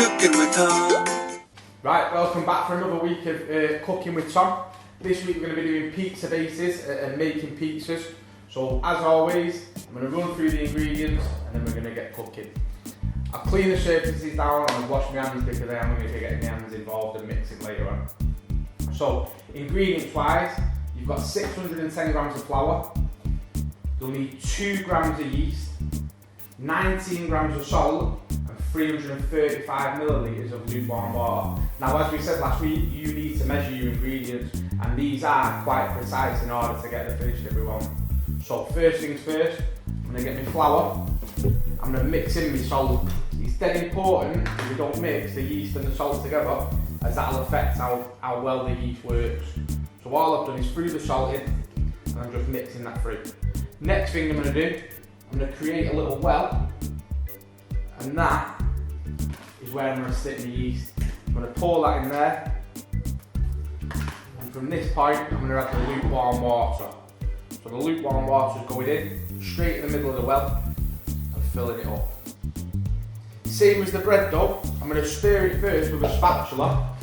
Cooking with Tom. Right, welcome back for another week of Cooking with Tom. This week we're going to be doing pizza bases and making pizzas. So as always, I'm going to run through the ingredients and then we're going to get cooking. I'll clean the surfaces down and wash my hands because I am going to be getting my hands involved and mixing later on. So ingredients wise, you've got 610 grams of flour, you'll need 2 grams of yeast, 19 grams of salt and 335 millilitres of lukewarm water. Now as we said last week, you need to measure your ingredients and these are quite precise in order to get the finish that we want. So first things first, I'm going to get my flour, I'm going to mix in my salt. It's dead important if we don't mix the yeast and the salt together, as that'll affect how well the yeast works. So all I've done is threw the salt in and I'm just mixing that through. Next thing I'm going to do, I'm going to create a little well, and that is where I'm going to stick my yeast. I'm going to pour that in there, and from this point I'm going to add the lukewarm water. So the lukewarm water is going in, straight in the middle of the well, and filling it up. Same as the bread dough, I'm going to stir it first with a spatula,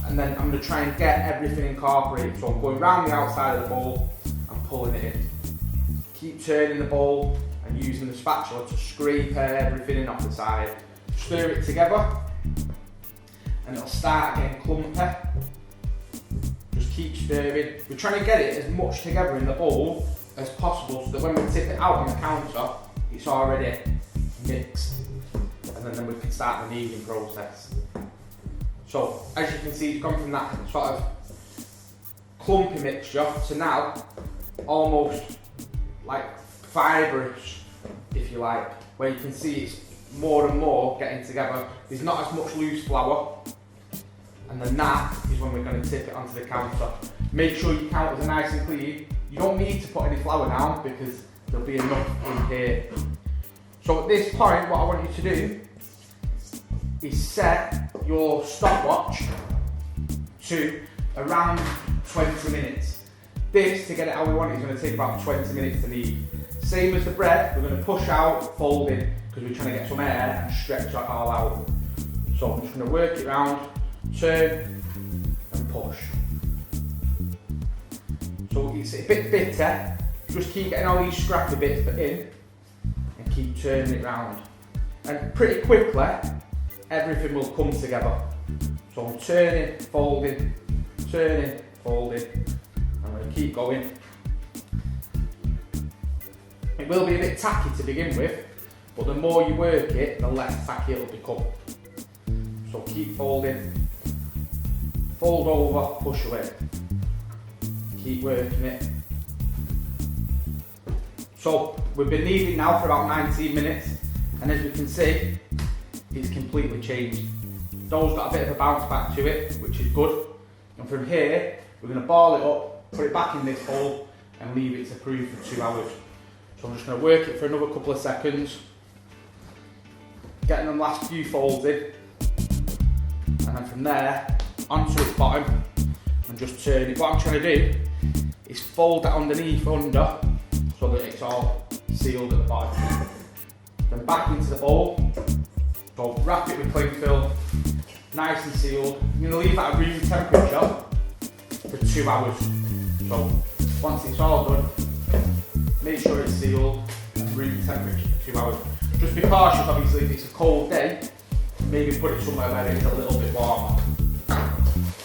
and then I'm going to try and get everything incorporated. So I'm going round the outside of the bowl and pulling it in. Keep turning the bowl and using the spatula to scrape everything in off the side. Stir it together and it'll start getting clumpy. Just keep stirring. We're trying to get it as much together in the bowl as possible so that when we tip it out on the counter, it's already mixed, and then we can start the kneading process. So as you can see, it's gone from that sort of clumpy mixture to now almost like fibrous, if you like, where you can see it's more and more getting together. There's not as much loose flour, and then that is when we're going to tip it onto the counter. Make sure your counters are nice and clean. You don't need to put any flour down because there'll be enough in here. So at this point, what I want you to do is set your stopwatch to around 20 minutes. This, to get it how we want it, is going to take about 20 minutes to knead. Same as the bread, we're going to push out, fold in, because we're trying to get some air and stretch that all out. So I'm just going to work it round, turn and push. So it's a bit bitter, just keep getting all these scrappy bits in and keep turning it round. And pretty quickly, everything will come together. So I'm turning, folding, folding. I'm going to keep going. It will be a bit tacky to begin with, but the more you work it, the less tacky it'll become. So keep folding, fold over, push away. Keep working it. So we've been kneading now for about 19 minutes, and as we can see, it's completely changed. Dough's got a bit of a bounce back to it, which is good. And from here, we're going to ball it up, put it back in this bowl, and leave it to prove for 2 hours. So I'm just going to work it for another couple of seconds, getting them last few folds in, and then from there, onto its bottom, and just turn it. What I'm trying to do is fold that underneath under, so that it's all sealed at the bottom. Then back into the bowl, so wrap it with cling film, nice and sealed. You're going to leave that at room temperature for 2 hours. So once it's all done, make sure it's sealed at room temperature for 2 hours. Just be cautious, obviously, if it's a cold day, maybe put it somewhere where it's a little bit warmer.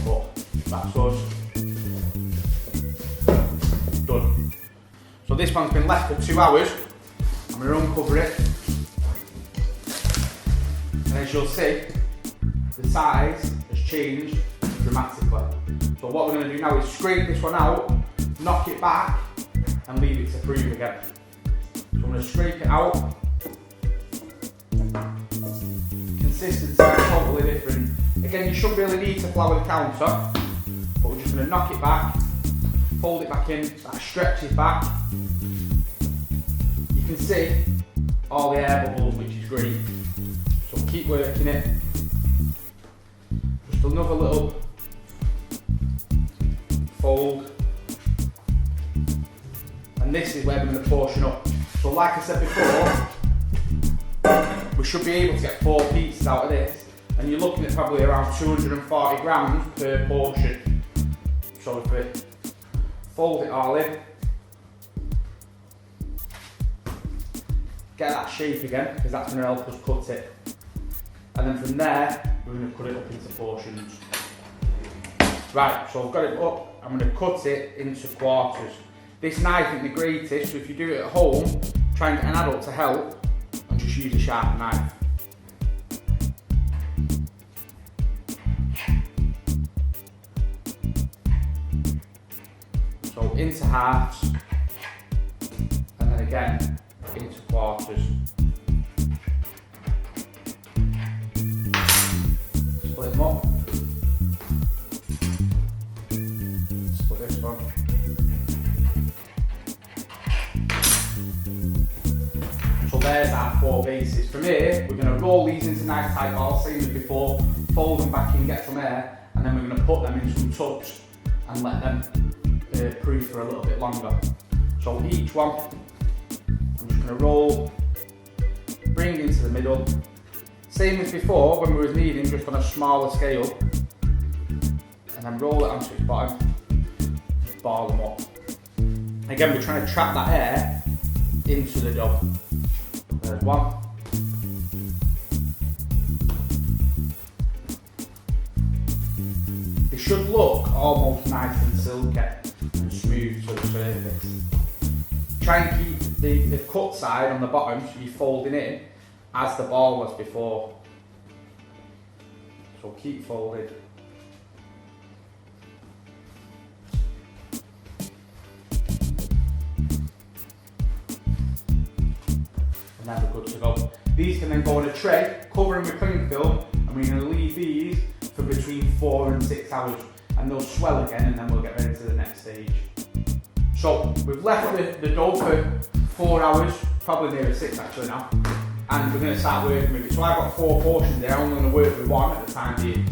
But that's us. Done. So this one's been left for 2 hours. I'm going to uncover it. And as you'll see, the size has changed dramatically. So what we're going to do now is scrape this one out, knock it back, and leave it to prove again. So I'm going to scrape it out. Consistency is totally different. Again, you shouldn't really need to flour the counter, but we're just going to knock it back, fold it back in, that stretches back. You can see all the air bubbles, which is great. So keep working it. Just another little fold. And this is where we're going to portion up. So like I said before, we should be able to get 4 pizzas out of this, and you're looking at probably around 240 grams per portion. So if we fold it all in, get that shape again, because that's going to help us cut it. And then from there, we're going to cut it up into portions. Right, so I've got it up, I'm going to cut it into quarters. This knife isn't the greatest, so if you do it at home, try and get an adult to help, and just use a sharp knife. So into halves, and then again into quarters. Split them up. Split this one. So there's our 4 bases. From here, we're going to roll these into nice tight balls, same as before, fold them back in, get some air, and then we're going to put them in some tubs and let them proof for a little bit longer. So each one, I'm just going to roll, bring into the middle. Same as before when we were kneading, just on a smaller scale. And then roll it onto its bottom, ball them up. Again, we're trying to trap that air into the dough. There's one. It should look almost nice and silky and smooth to the surface. Try and keep the cut side on the bottom, so you're folding in as the ball was before. So keep folding. And then we're good to go. These can then go on a tray, cover them with cling film, and we're going to leave these for between 4 and 6 hours, and they'll swell again, and then we'll get ready to the next stage. So we've left the dough for 4 hours, probably nearer 6 actually now, and we're going to start working with it. So I've got 4 portions there, I'm going to work with 1 at the time being.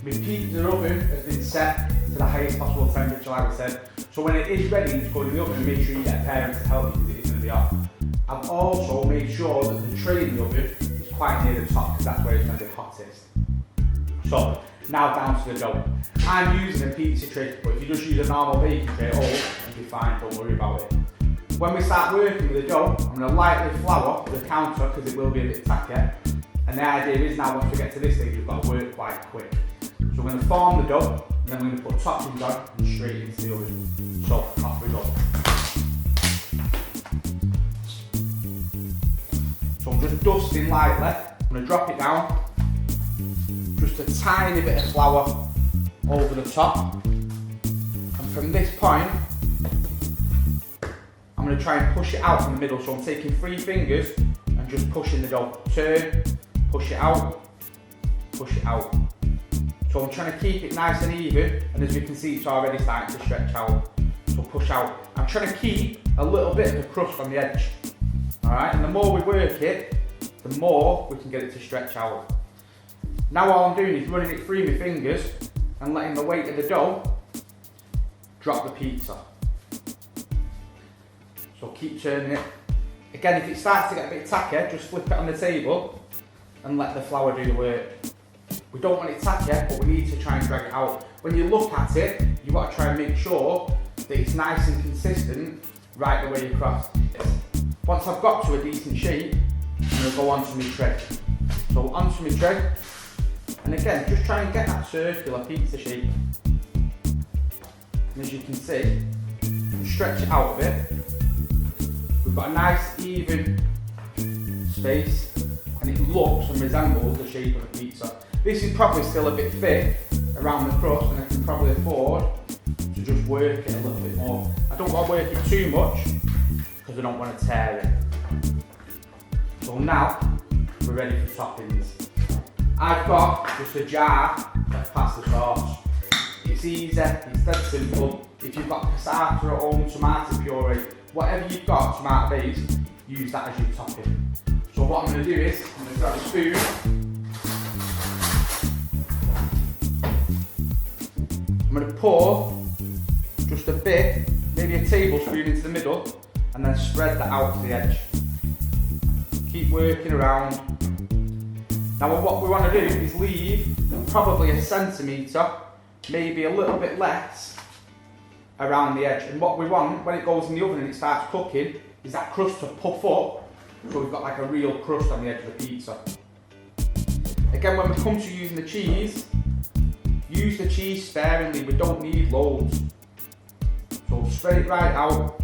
My pizza oven has been set to the highest possible temperature, like I said, so when it is ready to go in the oven, make sure you get a parent to help you because it is going to be hot. I've also made sure that the tray in the oven is quite near the top because that's where it's going to be hottest. So now down to the dough. I'm using a pizza tray, but if you just use a normal baking tray at all, you'll be fine, don't worry about it. When we start working with the dough, I'm going to lightly flour the counter because it will be a bit tacky. And the idea is now once we get to this stage, we've got to work quite quick. So we're going to form the dough, and then we're going to put toppings on and straight into the oven. So off we go. So I'm just dusting lightly. I'm going to drop it down. Just a tiny bit of flour over the top. And from this point, I'm going to try and push it out from the middle. So I'm taking 3 fingers and just pushing the dough. Turn, push it out, push it out. So I'm trying to keep it nice and even, and as you can see, it's already starting to stretch out. So push out. I'm trying to keep a little bit of a crust on the edge. Alright, and the more we work it, the more we can get it to stretch out. Now all I'm doing is running it through my fingers and letting the weight of the dough drop the pizza. So keep turning it. Again, if it starts to get a bit tacky, just flip it on the table and let the flour do the work. We don't want it tacky, but we need to try and drag it out. When you look at it, you've got to try and make sure that it's nice and consistent right the way across. Once I've got to a decent shape, I'm going to go onto my tray. So onto my tray, and again, just try and get that circular pizza shape. And as you can see, stretch it out a bit. We've got a nice even space, and it looks and resembles the shape of a pizza. This is probably still a bit thick around the crust, and I can probably afford to just work it a little bit more. I don't want to work it too much because I don't want to tear it. So now we're ready for toppings. I've got just a jar of pasta sauce. It's easy, it's dead simple. If you've got passata at home, tomato puree, whatever you've got, tomato base, use that as your topping. So what I'm going to do is, I'm going to grab a spoon. I'm going to pour just a bit, maybe a tablespoon into the middle, and then spread that out to the edge. Keep working around Now what we want to do is leave probably a centimetre, maybe a little bit less, around the edge. And what we want when it goes in the oven and it starts cooking is that crust to puff up, so we've got like a real crust on the edge of the pizza. Again, when we come to using the cheese, use the cheese sparingly, we don't need loads. So spread it right out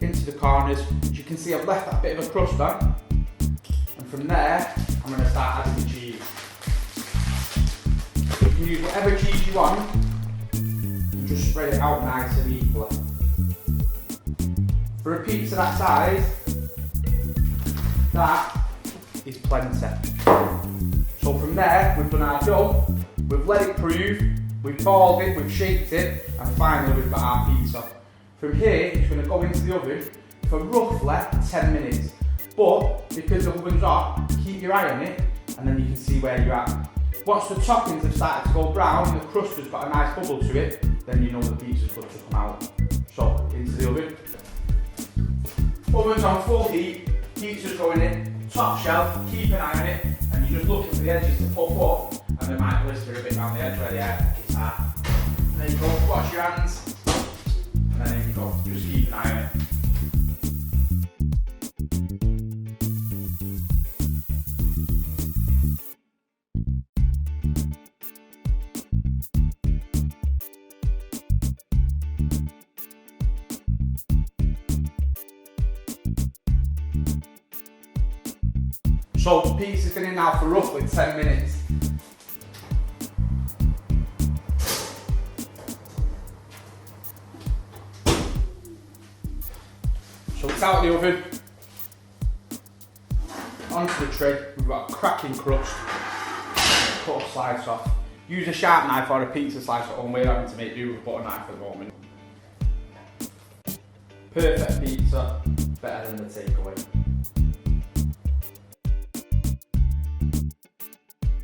into the corners. As you can see, I've left that bit of a crust on, and from there I'm going to start adding the cheese. You can use whatever cheese you want and just spread it out nice and equally. For a pizza that size, that is plenty. So from there, we've done our dough, we've let it prove, we've balled it, we've shaped it, and finally we've got our pizza. From here, it's going to go into the oven for roughly 10 minutes. But because the oven's hot, keep your eye on it, and then you can see where you're at. Once the toppings have started to go brown and the crust has got a nice bubble to it, then you know the pizza's good to come out. So, into the oven. Oven's on full heat, pizza's going in, top shelf, keep an eye on it, and you're just looking for the edges to puff up, and they might blister a bit around the edge where the air is at. There you go, wash your hands, and then there you go, just keep an eye on it. So the pizza's been in now for roughly 10 minutes. So it's out of the oven, onto the tray. We've got a cracking crust. Cut a slice off. Use a sharp knife or a pizza slice at home. We're having to make do with a butter knife at the moment. Perfect pizza, better than the takeaway.